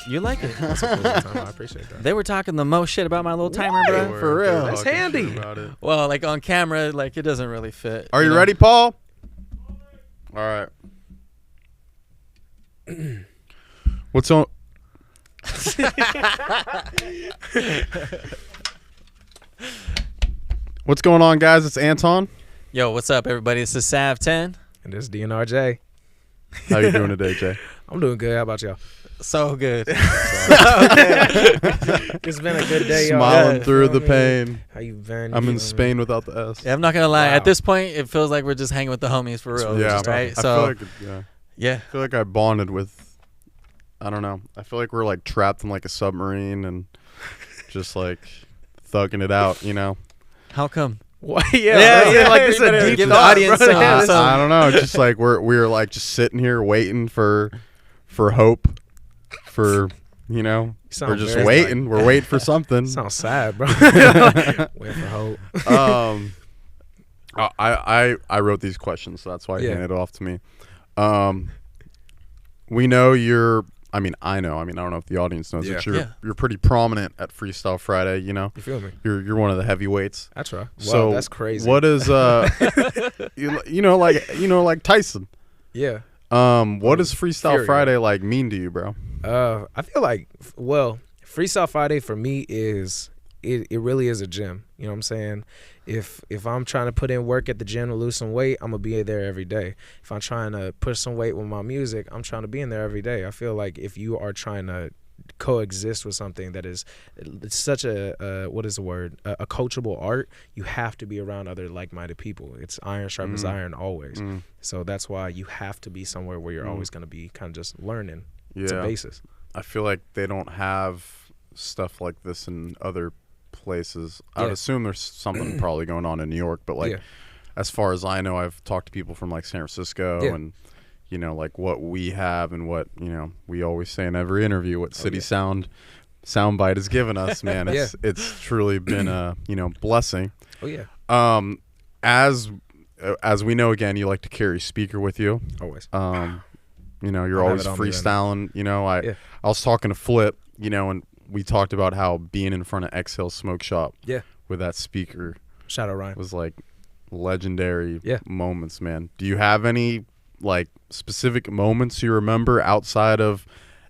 You like it? That's a cool time. I appreciate that. They were talking the most shit about my little timer, bro. For real. That's handy. Well, like on camera, like it doesn't really fit. Are you ready, Paul? All right. What's on? What's going on, guys? It's Anton. Yo, what's up, everybody? This is Sav 10. And this is DNR Jay. How you doing today, Jay? I'm doing good. How about y'all? So good. It's been a good day, y'all. Smiling through the pain. How you been? I'm in Spain without the S. Yeah, I'm not gonna lie. Wow. At this point, it feels like we're just hanging with the homies for real. Yeah, right. I So feel like yeah, I feel like I bonded with. I don't know. I feel like we're like trapped in like a submarine and just like thugging it out. You know. how come? What? Yeah, like this is a deep give the thought, audience bro. some- I don't know. Just like we're like just sitting here waiting for hope, for You we're sound just very, waiting. We're waiting for something. Sounds sad, bro. Waiting for hope. I wrote these questions, so that's why you Yeah. handed it off to me. We know you're. I mean, I know. I mean, I don't know if the audience knows, but Yeah. you're pretty prominent at Freestyle Friday. You know, You feel me? you're one of the heavyweights. That's right. Wow, So that's crazy. What is you know like Tyson? Yeah. What does Freestyle Fury. Friday like mean to you, bro? I feel like, well, Freestyle Friday for me is it really is a gym. You know what I'm saying? If I'm trying to put in work at the gym to lose some weight, I'm gonna be there every day. If I'm trying to push some weight with my music, I'm trying to be in there every day. I feel like if you are trying to coexist with something that is it's such a what is the word, a coachable art, you have to be around other like-minded people. It's iron sharpens iron always. So that's why you have to be somewhere where you're always going to be kind of just learning. It's a basis. I feel like they don't have stuff like this in other places. I would assume there's something probably going on in New York, but like as far as I know, I've talked to people from like San Francisco and like what we have and what we always say in every interview, what City Soundbite has given us, man. It's truly been a blessing. Oh yeah. As we know, again, you like to carry a speaker with you. Always. You're always freestyling. I was talking to Flip, and we talked about how being in front of Exhale Smoke Shop with that speaker Shout out Ryan. was like legendary moments, man. Do you have any like specific moments you remember outside of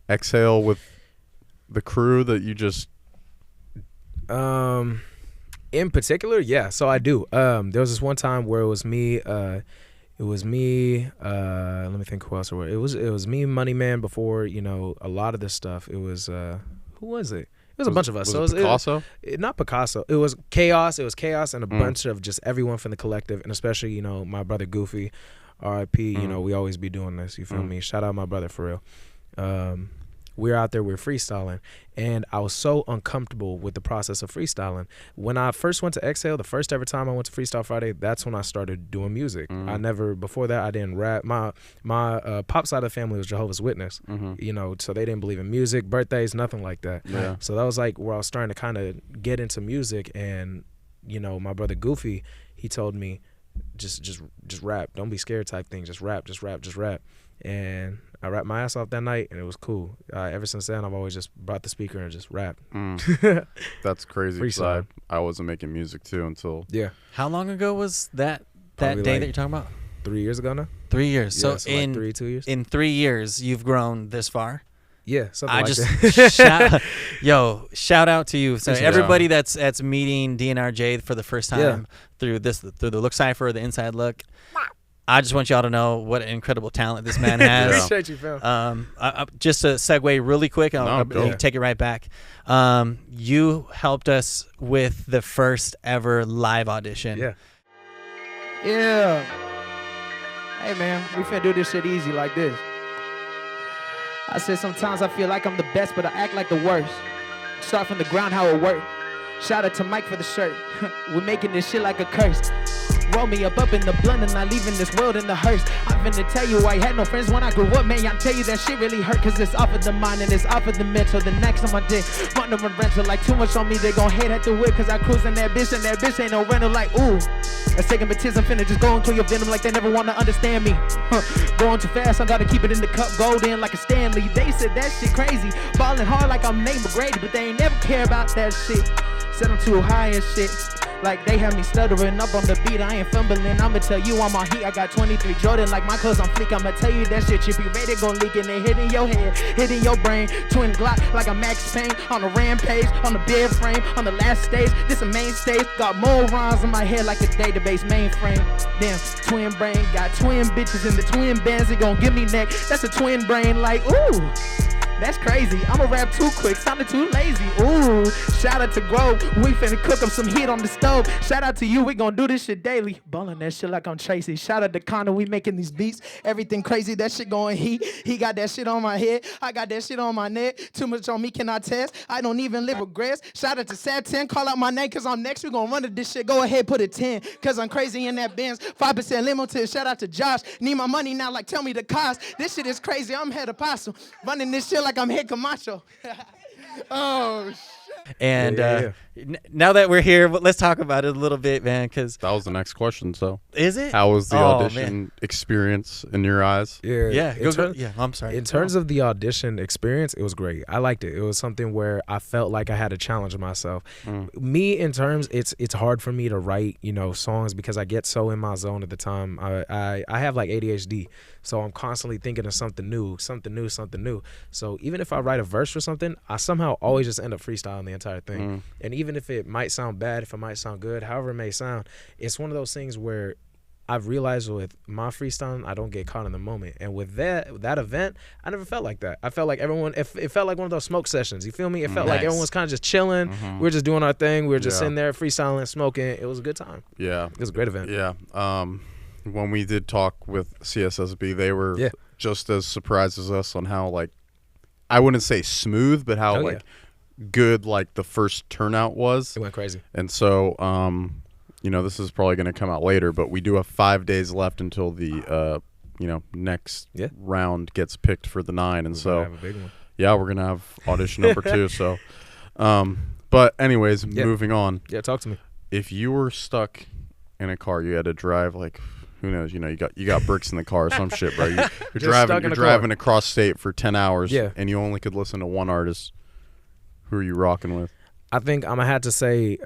Exhale with the crew that you just in particular? Yeah, so I do. There was this one time where it was me let me think who else it was. It was me, Money Man, before a lot of this stuff. It was who was it? It was a bunch of us. Was it Picasso? Not Picasso. It was Chaos. It was Chaos and a bunch of just everyone from the collective, and especially my brother Goofy, R.I.P. We always be doing this. You feel me? Shout out my brother for real. We're out there, we're freestyling, and I was so uncomfortable with the process of freestyling. When I first went to Exhale, the first ever time I went to Freestyle Friday, that's when I started doing music. Before that, I didn't rap. My pop side of the family was Jehovah's Witness, so they didn't believe in music, birthdays, nothing like that. Yeah. So that was like where I was starting to kind of get into music, and my brother Goofy, he told me, just rap, don't be scared type thing, just rap. And I rapped my ass off that night, and it was cool. Ever since then, I've always just brought the speaker and just rapped. That's crazy. Freestyle. I wasn't making music too until How long ago was that Probably day like that you're talking about? 3 years ago now. 3 years. Yeah, So like in 2 years. in 3 years, you've grown this far. Yeah, something I like just that. shout out to you. So Appreciate everybody that's meeting DNR Jay for the first time through the Look Cypher, the Inside Look. I just want y'all to know what an incredible talent this man has. Appreciate you, fam. Just to segue really quick, I'll take it right back. You helped us with the first ever live audition. Yeah. Hey, man, we finna do this shit easy like this. I said sometimes I feel like I'm the best, but I act like the worst. Start from the ground, how it worked. Shout out to Mike for the shirt. We're making this shit like a curse. roll me up in the blunt and I leaving this world in the hearse. I'm finna tell you I had no friends when I grew up, man. I tell you that shit really hurt, cause it's off of the mind and it's off of the mental. The next on my dick, want them a rental, like too much on me, they gon' hate at the whip, cause I cruising that bitch and that bitch ain't no rental, like ooh. That's taking bitches, I'm finna just go into your venom like they never wanna understand me. Going too fast, I gotta keep it in the cup, golden like a Stanley. They said that shit crazy, ballin' hard like I'm Nate McGrady, but they ain't never care about that shit. Said I'm too high and shit. Like they have me stuttering up on the beat, I ain't fumbling. I'ma tell you on my heat, I got 23 Jordan like my cuz on fleek. I'ma tell you that shit, you be ready, gon' leak and it hitting your head, hitting your brain. Twin Glock like a Max Payne, on a rampage, on the bed frame, on the last stage. This a main stage, got more rhymes in my head like a database mainframe. Damn, twin brain, got twin bitches in the twin bands, they gon' give me neck. That's a twin brain, like ooh. That's crazy. I'ma rap too quick, sounded too lazy. Ooh, shout out to Grove. We finna cook up some heat on the stove. Shout out to you, we gon' do this shit daily. Ballin' that shit like I'm Tracy. Shout out to Connor, we making these beats. Everything crazy, that shit going heat. He got that shit on my head, I got that shit on my neck. Too much on me, can I test? I don't even live regrets. Shout out to Sat 10, call out my name, cause I'm next. We gon' run to this shit, go ahead, put a 10. Cause I'm crazy in that Benz. 5% limited, shout out to Josh. Need my money now, like tell me the cost. This shit is crazy, I'm head apostle. Running this shit like I'm head Camacho. Oh, shit. And now that we're here, let's talk about it a little bit, man, because that was the next question. So is it? How was the audition experience in your eyes? Yeah. I'm sorry. In terms of the audition experience, it was great. I liked it. It was something where I felt like I had to challenge myself. Me, in terms, it's hard for me to write, songs because I get so in my zone at the time. I have like ADHD, so I'm constantly thinking of something new. So even if I write a verse or something, I somehow always just end up freestyling the entire thing. And even if it might sound bad, if it might sound good, however it may sound, it's one of those things where I've realized with my freestyling, I don't get caught in the moment. And with that event, I never felt like that. I felt like everyone, it felt like one of those smoke sessions. You feel me? It felt like everyone was kind of just chilling. We were just doing our thing. We were just sitting there freestyling, smoking. It was a good time. Yeah. It was a great event. Yeah. When we did talk with CSSB, they were just as surprised as us on how, like, I wouldn't say smooth, but how good like the first turnout was. It went crazy. And so this is probably going to come out later, but we do have 5 days left until the next round gets picked for the 9, and so have a big one. We're gonna have audition number 2. So but anyways, moving on. Talk to me. If you were stuck in a car, you had to drive, like, who knows, you got bricks in the car or some shit, bro. You're driving across state for 10 hours and you only could listen to one artist. Who are you rocking with? I think I'm going to have to say,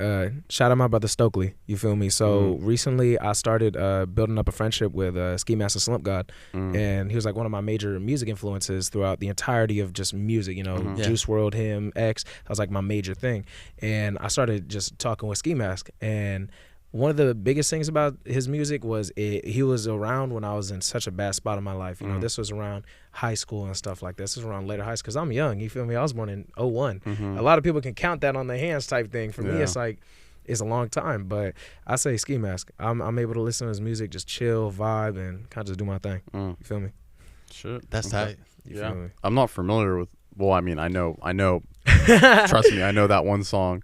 shout out my brother Stokely. You feel me? So recently I started building up a friendship with Ski Master Slump God. And he was like one of my major music influences throughout the entirety of just music, Juice WRLD, him, X. That was like my major thing. And I started just talking with Ski Mask. And one of the biggest things about his music was he was around when I was in such a bad spot in my life. This was around high school and stuff like this. This was around later high school because I'm young. You feel me? I was born in 01. A lot of people can count that on their hands type thing. For me, it's like, it's a long time. But I say Ski Mask. I'm able to listen to his music, just chill, vibe, and kind of just do my thing. You feel me? Shit. That's tight. You feel me? I'm not familiar with, well, I mean, I know. Trust me, I know that one song.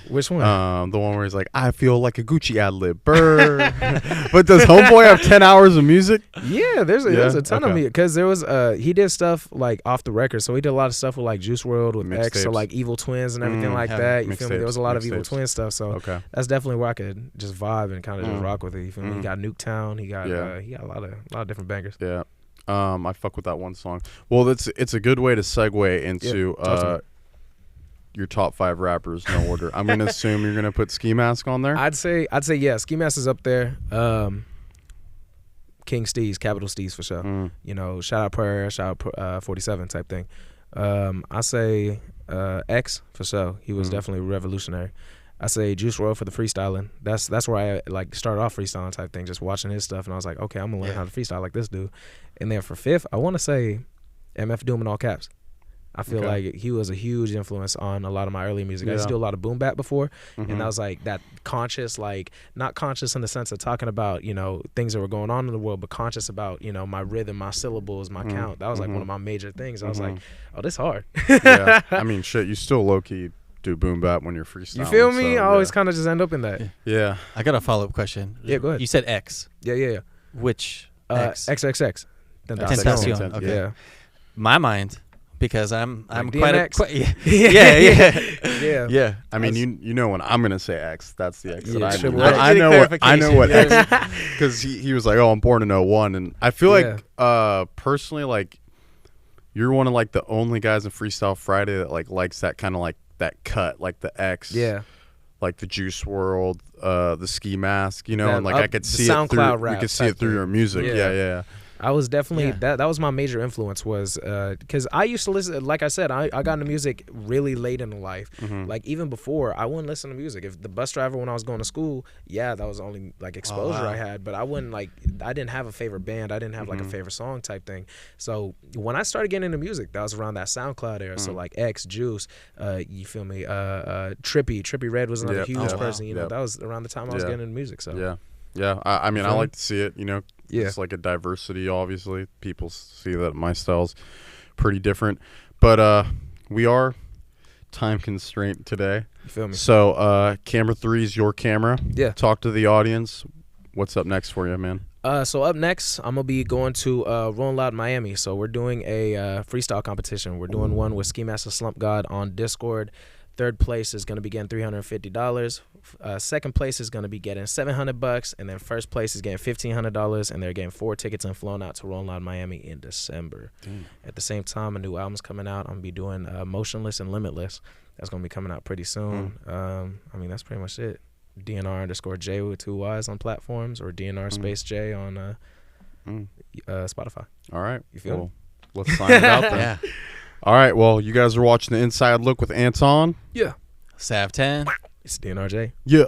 Which one? The one where he's like, I feel like a Gucci ad-lib. Brr. But does Homeboy have 10 hours of music? Yeah, there's a ton of music. Because there was, he did stuff like off the record. So he did a lot of stuff with like Juice WRLD, with X, so like Evil Twins and everything like that. You feel me? There was a lot of Evil Twin stuff. So that's definitely where I could just vibe and kind of just rock with it. You feel me? He got Nuketown. He got a lot of different bangers. Yeah. I fuck with that one song. Well, it's a good way to segue into your top 5 rappers, no order. I'm gonna assume you're gonna put Ski Mask on there. I'd say yeah. Ski Mask is up there. King Steez, Capital Steez for sure. Shout out Prayer, shout out 47 type thing. I say X for sure. He was definitely revolutionary. I say Juice WRLD for the freestyling. That's where I like started off freestyling type thing, just watching his stuff, and I was like, okay, I'm gonna learn how to freestyle like this dude. And then for 5th, I want to say MF Doom in all caps. I feel like he was a huge influence on a lot of my early music. I used to do a lot of boom bap before, and that was like that conscious, like not conscious in the sense of talking about, things that were going on in the world, but conscious about, my rhythm, my syllables, my count. That was like one of my major things. I was like, oh, this hard. I mean, shit, you still low-key do boom bap when you're freestyling. You feel me? So, I always kind of just end up in that. Yeah. I got a follow-up question. Yeah, go ahead. You said X. Yeah. Which X? XXX. Tentacion. Okay. Yeah. My mind, because I'm Like quite a DMX? yeah. I mean, you know when I'm gonna say X, that's the X Yeah, that I sure, mean. well, I know what clarification. X, because he was like, oh, I'm born in 01, and I feel like personally, like you're one of like the only guys in Freestyle Friday that like likes that kind of like that cut, like the X, like the Juice World, the Ski Mask, you know, and like I could see it through. We could see it through your music. Yeah. I was definitely that was my major influence, was because I used to listen, like I said, I got into music really late in life. Like even before, I wouldn't listen to music. If the bus driver when I was going to school, that was the only like exposure I had, but I wouldn't like, I didn't have a favorite band, I didn't have like a favorite song type thing. So when I started getting into music, that was around that SoundCloud era. So like X, Juice, you feel me, Trippy Red was another huge person, you know. That was around the time I was getting into music. So I mean, I like to see it, you know. Yeah. It's like a diversity, obviously. People see that my style's pretty different. But we are time constrained today. You feel me? So camera 3 is your camera. Yeah. Talk to the audience. What's up next for you, man? So up next, I'm going to be going to Rolling Loud Miami. So we're doing a freestyle competition. We're doing one with Ski Master Slump God on Discord. Third place is going to be getting $350. Second place is going to be getting $700, and then first place is getting $1,500, and they're getting 4 tickets and flown out to Rolling Loud Miami in December. At the same time, a new album's coming out. I'm going to be doing Motionless and Limitless. That's going to be coming out pretty soon. I mean, that's pretty much it. DNR_Jay with 2 Y's on platforms, or DNR_Jay on Spotify. All right. You feel me? Let's sign it out then. Yeah. All right. Well, you guys are watching The Inside Look with Anton. Yeah. Sav 10. It's DNR Jay. Yeah.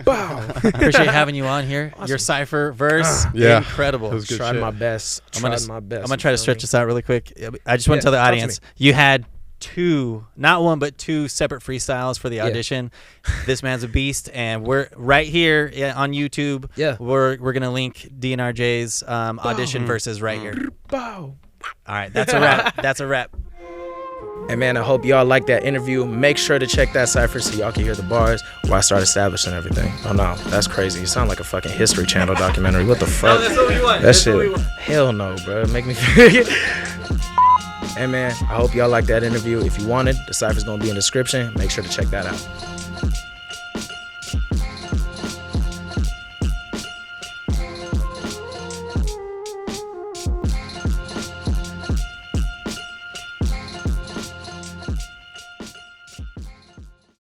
Bow. Appreciate having you on here. Awesome. Your Cypher verse, Yeah. incredible. It was good Tried shit. my best. I'm gonna try to stretch this. this out really quick. I just want to tell the talk to audience, you had 2, not 1, but 2 separate freestyles for the Yeah. audition. This man's a beast, and we're right here on YouTube. Yeah. We're gonna link DNR Jay's audition verses right here. Bow. All right, that's a wrap. That's a wrap. And man, I hope y'all like that interview. Make sure to check that Cypher so y'all can hear the bars while I start establishing everything. Oh no, that's crazy. You sound like a fucking History Channel documentary. What the fuck? that's what we want. That shit. Hell no, bro. Make me feel. And man, I hope y'all like that interview. If you want it, the Cypher's gonna be in the description. Make sure to check that out.